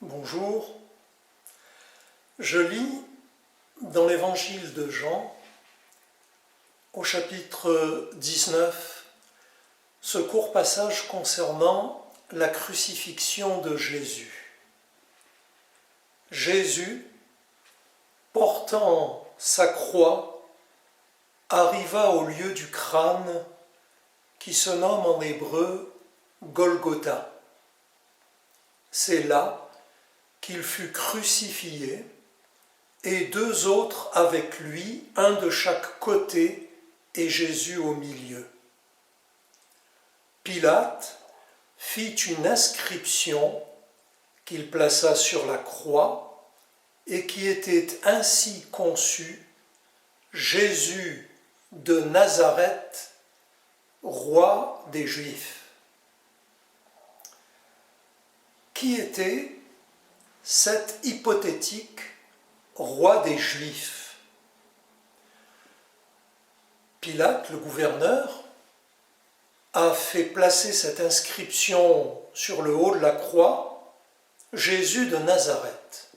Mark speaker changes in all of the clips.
Speaker 1: Bonjour, je lis dans l'évangile de Jean, au chapitre 19, ce court passage concernant la crucifixion de Jésus. Jésus, portant sa croix, arriva au lieu du crâne qui se nomme en hébreu Golgotha. C'est là qu'il fut crucifié, et deux autres avec lui, un de chaque côté et Jésus au milieu. Pilate fit une inscription qu'il plaça sur la croix et qui était ainsi conçue: Jésus de Nazareth, roi des Juifs. Qui était cet hypothétique roi des Juifs? Pilate, le gouverneur, a fait placer cette inscription sur le haut de la croix: Jésus de Nazareth.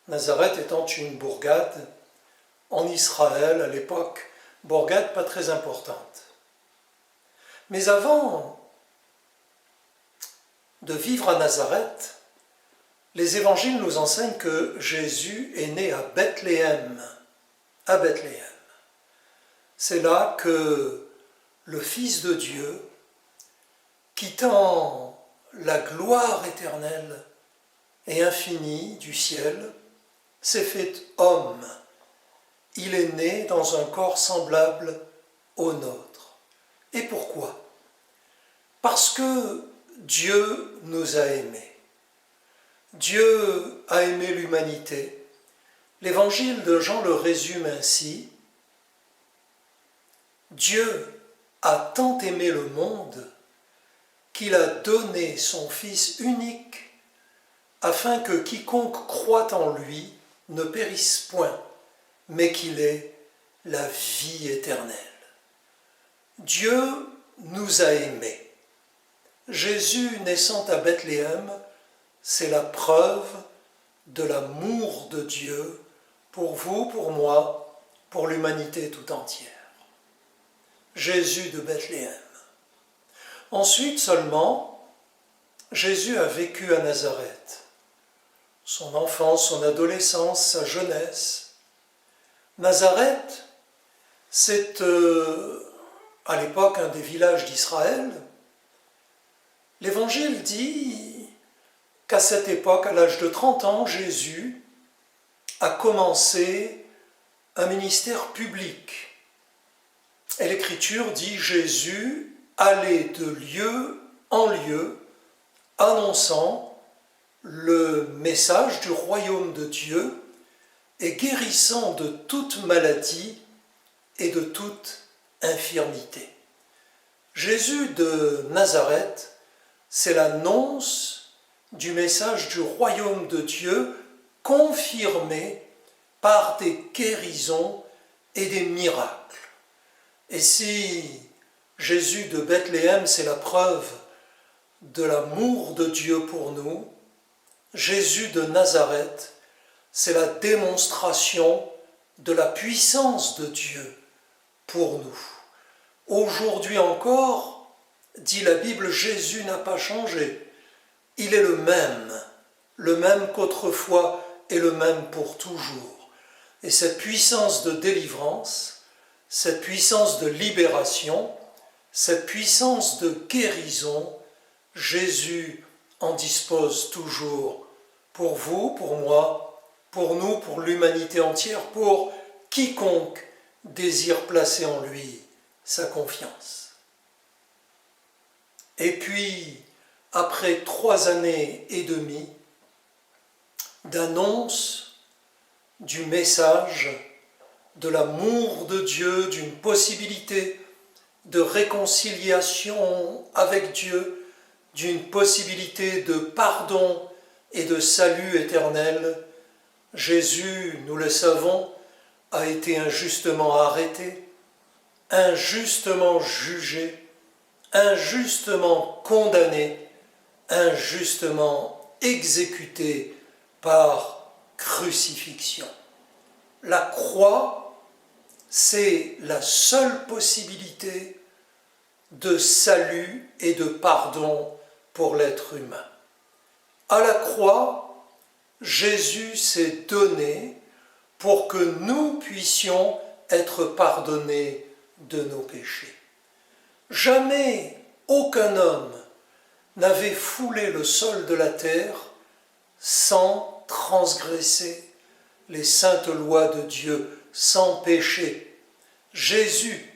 Speaker 1: Nazareth étant une bourgade en Israël à l'époque, bourgade pas très importante. Mais avant de vivre à Nazareth, les évangiles nous enseignent que Jésus est né à Bethléem. À Bethléem. C'est là que le Fils de Dieu, quittant la gloire éternelle et infinie du ciel, s'est fait homme. Il est né dans un corps semblable au nôtre. Et pourquoi? Parce que Dieu nous a aimés. Dieu a aimé l'humanité. L'évangile de Jean le résume ainsi: Dieu a tant aimé le monde qu'il a donné son Fils unique afin que quiconque croit en lui ne périsse point, mais qu'il ait la vie éternelle. Dieu nous a aimés. Jésus naissant à Bethléem, c'est la preuve de l'amour de Dieu pour vous, pour moi, pour l'humanité tout entière. Jésus de Bethléem. Ensuite seulement, Jésus a vécu à Nazareth. Son enfance, son adolescence, sa jeunesse. Nazareth, c'est à l'époque un des villages d'Israël. L'Évangile dit qu'à cette époque, à l'âge de 30 ans, Jésus a commencé un ministère public. Et l'Écriture dit: Jésus allait de lieu en lieu, annonçant le message du royaume de Dieu et guérissant de toute maladie et de toute infirmité. Jésus de Nazareth, c'est l'annonce du message du royaume de Dieu confirmé par des guérisons et des miracles. Et si Jésus de Bethléem, c'est la preuve de l'amour de Dieu pour nous, Jésus de Nazareth, c'est la démonstration de la puissance de Dieu pour nous. Aujourd'hui encore, dit la Bible, Jésus n'a pas changé. Il est le même qu'autrefois et le même pour toujours. Et cette puissance de délivrance, cette puissance de libération, cette puissance de guérison, Jésus en dispose toujours pour vous, pour moi, pour nous, pour l'humanité entière, pour quiconque désire placer en lui sa confiance. Et puis, après 3 années et demie d'annonce du message, de l'amour de Dieu, d'une possibilité de réconciliation avec Dieu, d'une possibilité de pardon et de salut éternel, Jésus, nous le savons, a été injustement arrêté, injustement jugé, injustement condamné, injustement exécuté par crucifixion. La croix, c'est la seule possibilité de salut et de pardon pour l'être humain. À la croix, Jésus s'est donné pour que nous puissions être pardonnés de nos péchés. Jamais aucun homme n'avait foulé le sol de la terre sans transgresser les saintes lois de Dieu, sans péché. Jésus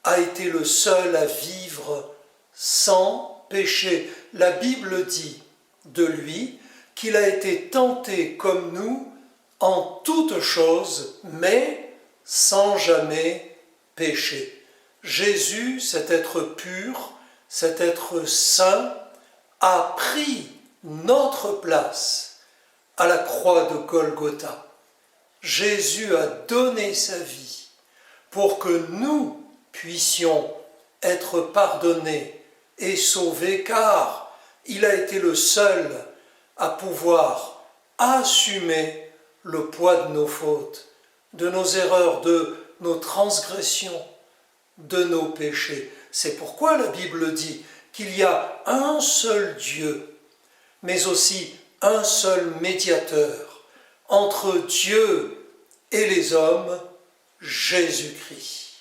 Speaker 1: a été le seul à vivre sans péché. La Bible dit de lui qu'il a été tenté comme nous en toutes choses, mais sans jamais pécher. Jésus, cet être pur, cet être saint, a pris notre place à la croix de Golgotha. Jésus a donné sa vie pour que nous puissions être pardonnés et sauvés, car il a été le seul à pouvoir assumer le poids de nos fautes, de nos erreurs, de nos transgressions, de nos péchés. C'est pourquoi la Bible dit qu'il y a un seul Dieu, mais aussi un seul médiateur entre Dieu et les hommes, Jésus-Christ.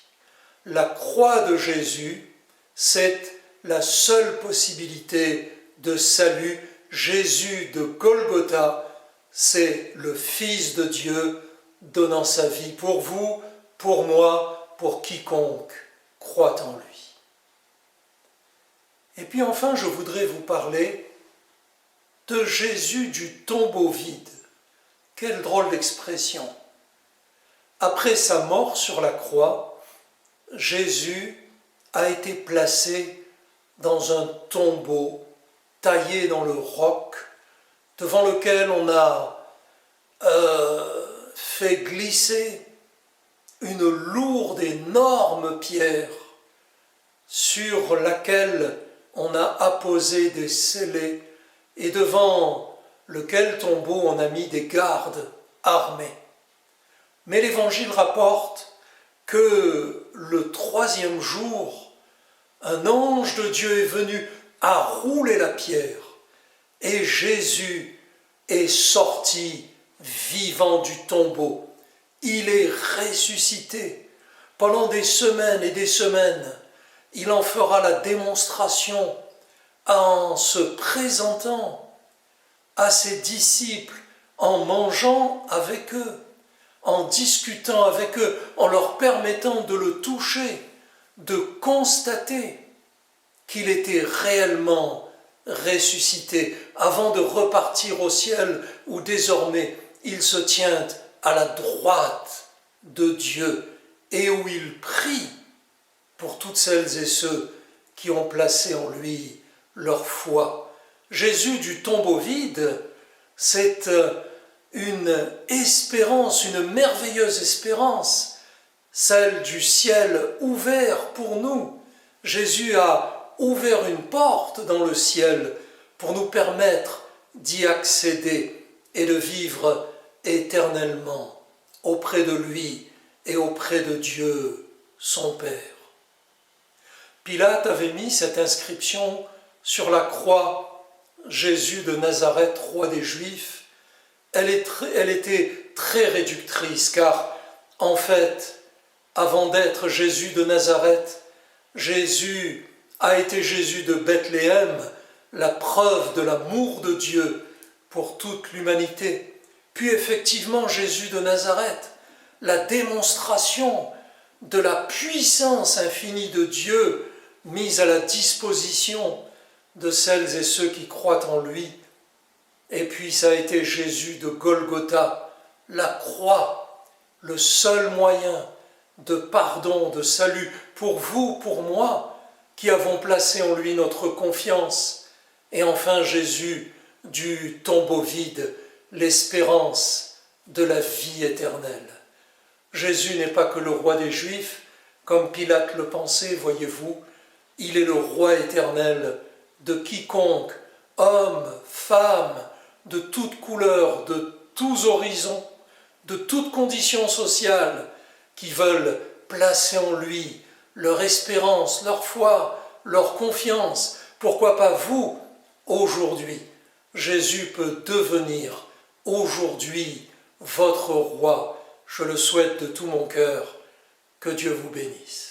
Speaker 1: La croix de Jésus, c'est la seule possibilité de salut. Jésus de Golgotha, c'est le Fils de Dieu donnant sa vie pour vous, pour moi, pour quiconque croit en lui. Et puis enfin, je voudrais vous parler de Jésus du tombeau vide. Quelle drôle d'expression! Après sa mort sur la croix, Jésus a été placé dans un tombeau taillé dans le roc, devant lequel on a fait glisser une lourde, énorme pierre sur laquelle on a apposé des scellés et devant lequel tombeau on a mis des gardes armés. Mais l'Évangile rapporte que le troisième jour, un ange de Dieu est venu à rouler la pierre et Jésus est sorti vivant du tombeau. Il est ressuscité. Pendant des semaines et des semaines, il en fera la démonstration en se présentant à ses disciples, en mangeant avec eux, en discutant avec eux, en leur permettant de le toucher, de constater qu'il était réellement ressuscité, avant de repartir au ciel où désormais il se tient à la droite de Dieu et où il prie pour toutes celles et ceux qui ont placé en lui leur foi. Jésus du tombeau vide, c'est une espérance, une merveilleuse espérance, celle du ciel ouvert pour nous. Jésus a ouvert une porte dans le ciel pour nous permettre d'y accéder et de vivre éternellement auprès de lui et auprès de Dieu, son Père. Pilate avait mis cette inscription sur la croix, Jésus de Nazareth, roi des Juifs. Elle était très réductrice, car en fait, avant d'être Jésus de Nazareth, Jésus a été Jésus de Bethléem, la preuve de l'amour de Dieu pour toute l'humanité. Puis effectivement Jésus de Nazareth, la démonstration de la puissance infinie de Dieu mise à la disposition de celles et ceux qui croient en lui. Et puis ça a été Jésus de Golgotha, la croix, le seul moyen de pardon, de salut pour vous, pour moi, qui avons placé en lui notre confiance. Et enfin Jésus du tombeau vide, l'espérance de la vie éternelle. Jésus n'est pas que le roi des Juifs, comme Pilate le pensait, voyez-vous, il est le roi éternel de quiconque, homme, femme, de toutes couleurs, de tous horizons, de toutes conditions sociales, qui veulent placer en lui leur espérance, leur foi, leur confiance. Pourquoi pas vous, aujourd'hui? Jésus peut devenir aujourd'hui votre roi. Je le souhaite de tout mon cœur. Que Dieu vous bénisse.